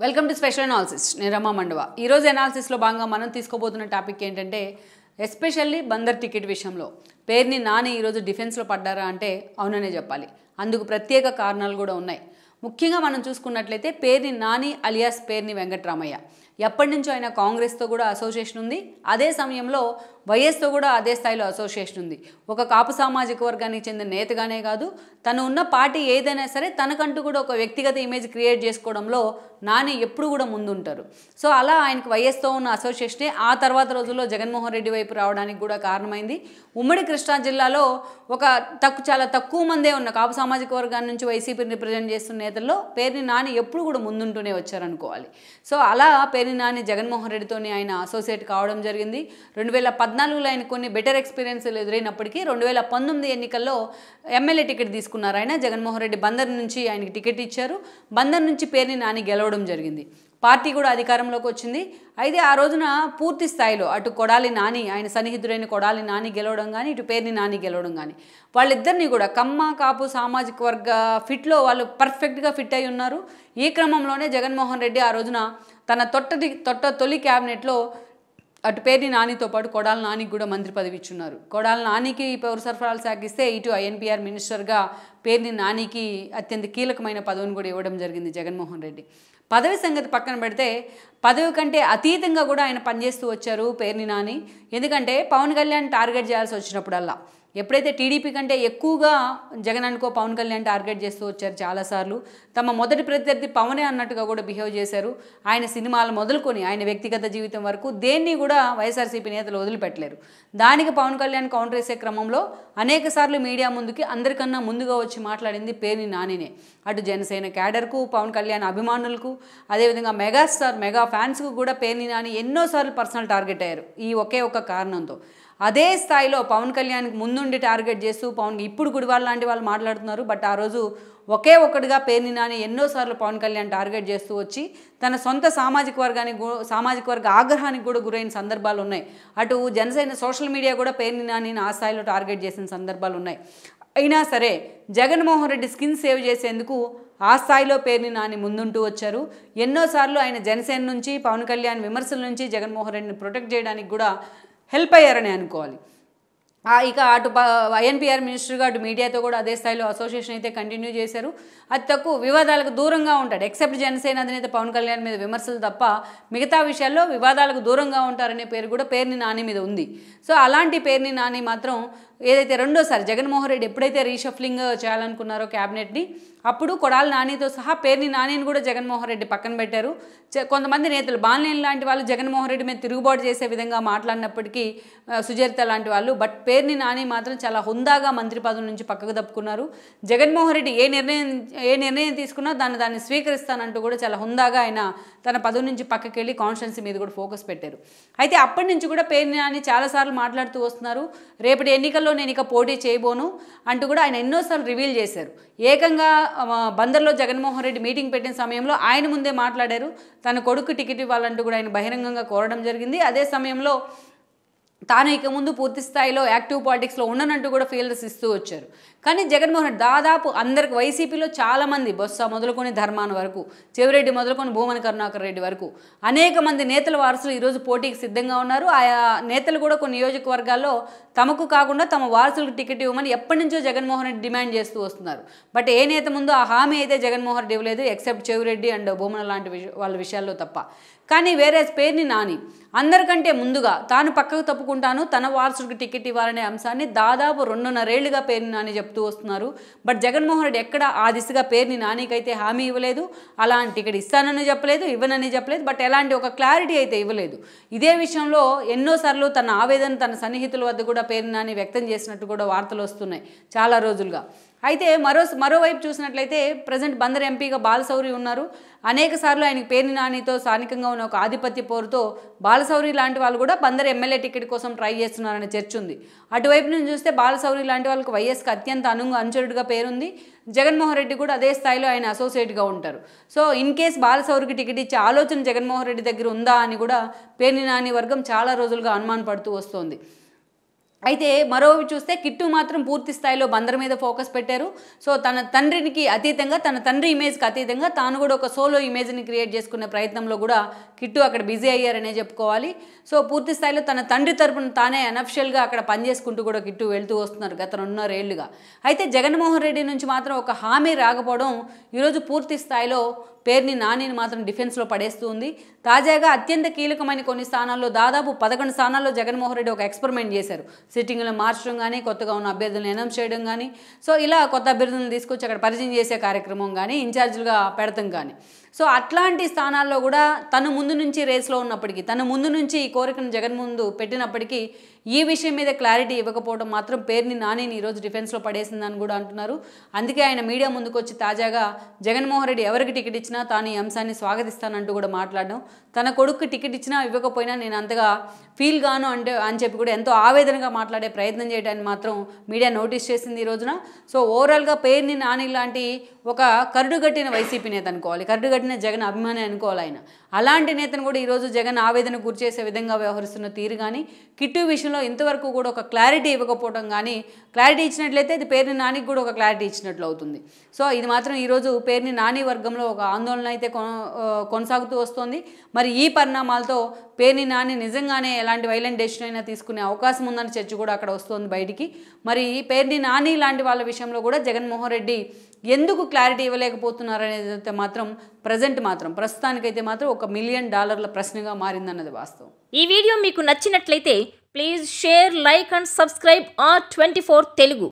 Welcome to special analysis. నేను రమా మండవ. ఈరోజు అనాలిసిస్లో భాగంగా మనం తీసుకోబోతున్న టాపిక్ ఏంటంటే ఎస్పెషల్లీ బందర్ టికెట్ విషయంలో పేర్ని నాని ఈరోజు డిఫెన్స్లో పడ్డారా అంటే అవుననే చెప్పాలి. అందుకు ప్రత్యేక కారణాలు కూడా ఉన్నాయి. ముఖ్యంగా మనం చూసుకున్నట్లయితే పేర్ని నాని అలియాస్ పేర్ని వెంకట్రామయ్య ఎప్పటి నుంచో ఆయన కాంగ్రెస్తో కూడా అసోసియేషన్ ఉంది. అదే సమయంలో వైఎస్తో కూడా అదే స్థాయిలో అసోసియేషన్ ఉంది. ఒక కాపు సామాజిక వర్గానికి చెందిన నేతగానే కాదు, తను ఉన్న పార్టీ ఏదైనా సరే తనకంటూ కూడా ఒక వ్యక్తిగత ఇమేజ్ క్రియేట్ చేసుకోవడంలో నాని ఎప్పుడు కూడా ముందుంటారు. సో అలా ఆయనకు వైఎస్తో ఉన్న అసోసియేషనే ఆ తర్వాత రోజుల్లో జగన్మోహన్ రెడ్డి వైపు రావడానికి కూడా కారణమైంది. ఉమ్మడి కృష్ణా జిల్లాలో ఒక చాలా తక్కువ మందే ఉన్న కాపు సామాజిక వర్గాన్ని నుంచి వైసీపీని రిప్రజెంట్ చేస్తున్న నేతల్లో పేర్ని నాని ఎప్పుడు కూడా ముందుంటూనే వచ్చారనుకోవాలి. సో అలా పేర్ని నాని జగన్మోహన్ రెడ్డితోని ఆయన అసోసియేట్ కావడం జరిగింది. 2014లో ఆయన కొన్ని బెటర్ ఎక్స్పీరియన్స్లు ఎదురైనప్పటికీ 2019 ఎన్నికల్లో ఎమ్మెల్యే టికెట్ తీసుకున్నారు. ఆయన జగన్మోహన్ రెడ్డి బందర్ నుంచి ఆయనకి టికెట్ ఇచ్చారు. బందర్ నుంచి పేర్ని నాని గెలవడం జరిగింది. పార్టీ కూడా అధికారంలోకి వచ్చింది. అయితే ఆ రోజున పూర్తి స్థాయిలో అటు కొడాలి నాని, ఆయన సన్నిహితుడైన కొడాలి నాని గెలవడం కానీ, ఇటు పేర్ని నాని గెలవడం కానీ, వాళ్ళిద్దరినీ కూడా కమ్మ కాపు సామాజిక వర్గ ఫిట్లో వాళ్ళు పర్ఫెక్ట్గా ఫిట్ అయి ఉన్నారు. ఈ క్రమంలోనే జగన్మోహన్ రెడ్డి ఆ రోజున తన తొలి క్యాబినెట్లో అటు పేర్ని నానితో పాటు కొడాలి నానికి కూడా మంత్రి పదవి ఇచ్చున్నారు. కొడాలి నానికి పౌర సరఫరాలు శాఖ ఇస్తే ఇటు ఐఎన్పిఆర్ మినిస్టర్గా పేర్ని నానికి అత్యంత కీలకమైన పదవిని కూడా ఇవ్వడం జరిగింది జగన్మోహన్ రెడ్డి. పదవి సంగతి పక్కన పెడితే పదవి కంటే అతీతంగా కూడా ఆయన పనిచేస్తూ వచ్చారు పేర్ని నాని. ఎందుకంటే పవన్ కళ్యాణ్ టార్గెట్ చేయాల్సి వచ్చినప్పుడల్లా, ఎప్పుడైతే టీడీపీ కంటే ఎక్కువగా జగన్ అనుకో పవన్ కళ్యాణ్ టార్గెట్ చేస్తూ వచ్చారు చాలాసార్లు. తమ మొదటి ప్రత్యర్థి పవనే అన్నట్టుగా కూడా బిహేవ్ చేశారు. ఆయన సినిమాలు మొదలుకొని ఆయన వ్యక్తిగత జీవితం వరకు దేన్ని కూడా వైఎస్ఆర్సీపీ నేతలు వదిలిపెట్టలేరు. దానికి పవన్ కళ్యాణ్ కౌంటర్ వేసే క్రమంలో అనేక సార్లు మీడియా ముందుకి అందరికన్నా ముందుగా వచ్చి మాట్లాడింది పేర్ని నానినే. అటు జనసేన క్యాడర్కు, పవన్ కళ్యాణ్ అభిమానులకు, అదేవిధంగా మెగాస్టార్ మెగా ఫ్యాన్స్కు కూడా పేర్ని నాని ఎన్నోసార్లు పర్సనల్ టార్గెట్ అయ్యారు ఈ ఒకే ఒక్క కారణంతో. అదే స్థాయిలో పవన్ కళ్యాణ్కి ముందుండి టార్గెట్ చేస్తూ పవన్ ఇప్పుడు గుడివాళ్ళ లాంటి వాళ్ళు మాట్లాడుతున్నారు. బట్ ఆ రోజు ఒకే ఒక్కటిగా పేర్ని నాని ఎన్నోసార్లు పవన్ కళ్యాణ్ టార్గెట్ చేస్తూ వచ్చి తన సొంత సామాజిక వర్గ ఆగ్రహానికి కూడా గురైన సందర్భాలు ఉన్నాయి. అటు జనసేన సోషల్ మీడియా కూడా పేర్ని నానిని ఆ స్థాయిలో టార్గెట్ చేసిన సందర్భాలు ఉన్నాయి. అయినా సరే జగన్మోహన్ రెడ్డి స్కిన్ సేవ్ చేసేందుకు ఆ స్థాయిలో పేర్ని నాని ముందుంటూ వచ్చారు. ఎన్నోసార్లు ఆయన జనసేన నుంచి పవన్ కళ్యాణ్ విమర్శల నుంచి జగన్మోహన్ రెడ్డిని ప్రొటెక్ట్ చేయడానికి కూడా హెల్ప్ అయ్యారని అనుకోవాలి. ఇక అటు ఐఎన్పిఆర్ మినిస్టర్గా అటు మీడియాతో కూడా అదే స్థాయిలో అసోసియేషన్ అయితే కంటిన్యూ చేశారు. అతి తక్కువ వివాదాలకు దూరంగా ఉంటాడు. ఎక్సెప్ట్ జనసేన అధినేత పవన్ కళ్యాణ్ మీద విమర్శలు తప్ప మిగతా విషయాల్లో వివాదాలకు దూరంగా ఉంటారనే పేరు కూడా పేర్ని నాని మీద ఉంది. సో అలాంటి పేర్ని నాని మాత్రం ఏదైతే రెండోసారి జగన్మోహన్ రెడ్డి ఎప్పుడైతే రీషఫ్లింగ్ చేయాలనుకున్నారో క్యాబినెట్ని, అప్పుడు కొడాలి నానితో సహా పేర్ని నానిని కూడా జగన్మోహన్ రెడ్డి పక్కన పెట్టారు. కొంతమంది నేతలు బాలినేని లాంటి వాళ్ళు జగన్మోహన్ రెడ్డి మీద తిరుగుబాటు చేసే విధంగా మాట్లాడినప్పటికీ, సుచరిత లాంటి వాళ్ళు, బట్ పేర్ని నాని మాత్రం చాలా హుందాగా మంత్రి పదవి నుంచి పక్కకు తప్పుకున్నారు. జగన్మోహన్ రెడ్డి ఏ నిర్ణయం తీసుకున్నా దాన్ని స్వీకరిస్తానంటూ కూడా చాలా హుందాగా ఆయన తన పదవి నుంచి పక్కకి వెళ్ళి కాన్స్టిట్యున్సీ మీద కూడా ఫోకస్ పెట్టారు. అయితే అప్పటి నుంచి కూడా పేర్ని నాని చాలాసార్లు మాట్లాడుతూ వస్తున్నారు. రేపటి ఎన్నికల్లో నేను ఇక పోటీ చేయబోను అంటూ కూడా ఆయన ఎన్నోసార్లు రివీల్ చేశారు. ఏకంగా బందర్లో జగన్మోహన్ రెడ్డి మీటింగ్ పెట్టిన సమయంలో ఆయన ముందే మాట్లాడారు. తన కొడుకు టికెట్ ఇవ్వాలంటూ కూడా ఆయన బహిరంగంగా కోరడం జరిగింది. అదే సమయంలో తాను ఇక ముందు పూర్తి స్థాయిలో యాక్టివ్ పాలిటిక్స్లో ఉండనంటూ కూడా ఫీల్డ్స్ ఇస్తూ వచ్చారు. కానీ జగన్మోహన్ రెడ్డి దాదాపు అందరికి వైసీపీలో చాలామంది, బొత్స మొదలుకొని ధర్మాన వరకు, చెవిరెడ్డి మొదలుకొని భూమన కరుణాకర్ రెడ్డి వరకు అనేక మంది నేతల వారసులు ఈరోజు పోటీకి సిద్ధంగా ఉన్నారు. ఆయా నేతలు కూడా కొన్ని నియోజకవర్గాల్లో తమకు కాకుండా తమ వారసులకు టికెట్ ఇవ్వమని ఎప్పటి నుంచో జగన్మోహన్ రెడ్డి డిమాండ్ చేస్తూ వస్తున్నారు. బట్ ఏ నేత ముందు ఆ హామీ అయితే జగన్మోహన్ రెడ్డి ఇవ్వలేదు, ఎక్సెప్ట్ చెవిరెడ్డి అండ్ భూమన లాంటి వాళ్ళ విషయాల్లో తప్ప. కానీ వేరే పేర్ని నాని అందరికంటే ముందుగా తాను పక్కకు తప్పుకుంటాను, తన వారసుడికి టికెట్ ఇవ్వాలనే అంశాన్ని దాదాపు 2.5 ఏళ్లుగా పేర్ని నాని చెప్తూ వస్తున్నారు. బట్ జగన్మోహన్ రెడ్డి ఎక్కడ ఆ దిశగా పేర్ని నానికైతే హామీ ఇవ్వలేదు. అలాంటి టికెట్ ఇస్తానని చెప్పలేదు, ఇవ్వనని చెప్పలేదు. బట్ ఎలాంటి ఒక క్లారిటీ అయితే ఇవ్వలేదు. ఇదే విషయంలో ఎన్నోసార్లు తన ఆవేదన తన సన్నిహితుల వద్ద కూడా పేర్ని నాని వ్యక్తం చేసినట్టు కూడా వార్తలు వస్తున్నాయి చాలా రోజులుగా. అయితే మరోవైపు చూసినట్లయితే ప్రజెంట్ బందర్ ఎంపీగా బాలశౌరి ఉన్నారు. అనేక సార్లు ఆయనకి పేర్ని నానితో స్థానికంగా ఉన్న ఒక ఆధిపత్య పోరుతో బాలశౌరి లాంటి వాళ్ళు కూడా బందర్ ఎమ్మెల్యే టికెట్ కోసం ట్రై చేస్తున్నారనే చర్చ ఉంది. అటువైపు నుంచి చూస్తే బాలశౌరి లాంటి వాళ్ళకి వైఎస్కి అత్యంత అనుచరుడిగా పేరుంది. జగన్మోహన్ రెడ్డి కూడా అదే స్థాయిలో ఆయన అసోసియేట్గా ఉంటారు. సో ఇన్ కేస్ బాలశౌరికి టికెట్ ఇచ్చే ఆలోచన జగన్మోహన్ రెడ్డి దగ్గర ఉందా అని కూడా పేర్ని నాని వర్గం చాలా రోజులుగా అనుమానపడుతూ వస్తోంది. అయితే మరోవి చూస్తే కిట్టు మాత్రం పూర్తి స్థాయిలో బందర్ మీద ఫోకస్ పెట్టారు. సో తన తండ్రికి అతీతంగా, తన తండ్రి ఇమేజ్కి అతీతంగా తాను కూడా ఒక సోలో ఇమేజ్ని క్రియేట్ చేసుకునే ప్రయత్నంలో కూడా కిట్టు అక్కడ బిజీ అయ్యారనే చెప్పుకోవాలి. సో పూర్తి స్థాయిలో తన తండ్రి తరపున తానే అనఫిషియల్గా అక్కడ పనిచేసుకుంటూ కూడా కిట్టు వెళ్తూ వస్తున్నారు గత 2.5 ఏళ్లుగా. అయితే జగన్మోహన్ రెడ్డి నుంచి మాత్రం ఒక హామీ రాకపోవడం ఈరోజు పూర్తి స్థాయిలో పేర్ని నానిని మాత్రం డిఫెన్స్లో పడేస్తూ ఉంది. తాజాగా అత్యంత కీలకమైన కొన్ని స్థానాల్లో దాదాపు 11 స్థానాల్లో జగన్మోహన్ రెడ్డి ఒక ఎక్స్పెరిమెంట్ చేశారు. సిట్టింగ్లను మార్చడం కానీ, కొత్తగా ఉన్న అభ్యర్థులను అనౌన్స్ చేయడం కానీ, సో ఇలా కొత్త అభ్యర్థులను తీసుకొచ్చి అక్కడ పరిచయం చేసే కార్యక్రమం కానీ, ఇన్ఛార్జీలుగా పెడతాం కానీ. సో అట్లాంటి స్థానాల్లో కూడా తను ముందు నుంచి రేస్లో ఉన్నప్పటికీ, తను ముందు నుంచి ఈ కోరికను జగన్ ముందు పెట్టినప్పటికీ ఈ విషయం మీద క్లారిటీ ఇవ్వకపోవడం మాత్రం పేర్ని నానిని ఈరోజు డిఫెన్స్లో పడేసిందని కూడా అంటున్నారు. అందుకే ఆయన మీడియా ముందుకు వచ్చి తాజాగా జగన్మోహన్ రెడ్డి ఎవరికి టికెట్ ఇచ్చినా తాను ఈ అంశాన్ని స్వాగతిస్తానంటూ కూడా మాట్లాడడం, తన కొడుకు టికెట్ ఇచ్చినా ఇవ్వకపోయినా నేను అంతగా ఫీల్ గాను అని చెప్పి కూడా ఎంతో ఆవేదనగా మాట్లాడే ప్రయత్నం చేయడానికి మాత్రం మీడియా నోటీస్ చేసింది ఈ రోజున. సో ఓవరాల్గా పేర్ని నాని లాంటి ఒక కరుడుగట్టిన వైసీపీ నేత అనుకోవాలి, కరుడుగట్టిన జగన్ అభిమాని అనుకోవాలి ఆయన. అలాంటి నేతను కూడా ఈరోజు జగన్ ఆవేదనకు గురి చేసే విధంగా వ్యవహరిస్తున్న తీరు కానీ, కిట్టు విషయంలో ఇంతవరకు కూడా ఒక క్లారిటీ ఇవ్వకపోవడం కానీ, క్లారిటీ ఇచ్చినట్లయితే ఇది పేర్ని నానికి కూడా ఒక క్లారిటీ ఇచ్చినట్లు అవుతుంది. సో ఇది మాత్రం ఈరోజు పేర్ని నాని వర్గంలో ఒక ఆందోళన అయితే కొనసాగుతూ వస్తుంది. మరి ఈ పరిణామాలతో పేర్ని నాని నిజంగానే ఎలాంటి వైలెంట్ డెసిషన్ అయినా తీసుకునే అవకాశం ఉందని చర్చ కూడా అక్కడ వస్తుంది బయటికి. మరి పేర్ని నాని లాంటి వాళ్ళ విషయంలో కూడా జగన్మోహన్ రెడ్డి ఎందుకు క్లారిటీ ఇవ్వలేకపోతున్నారు అనేది అయితే మాత్రం ప్రస్తుతానికైతే మాత్రం $1 మిలియన్ ప్రశ్నగా మారిందన్నది వాస్తవం. ఈ వీడియో మీకు నచ్చినట్లయితే please share, like and subscribe R24 Telugu.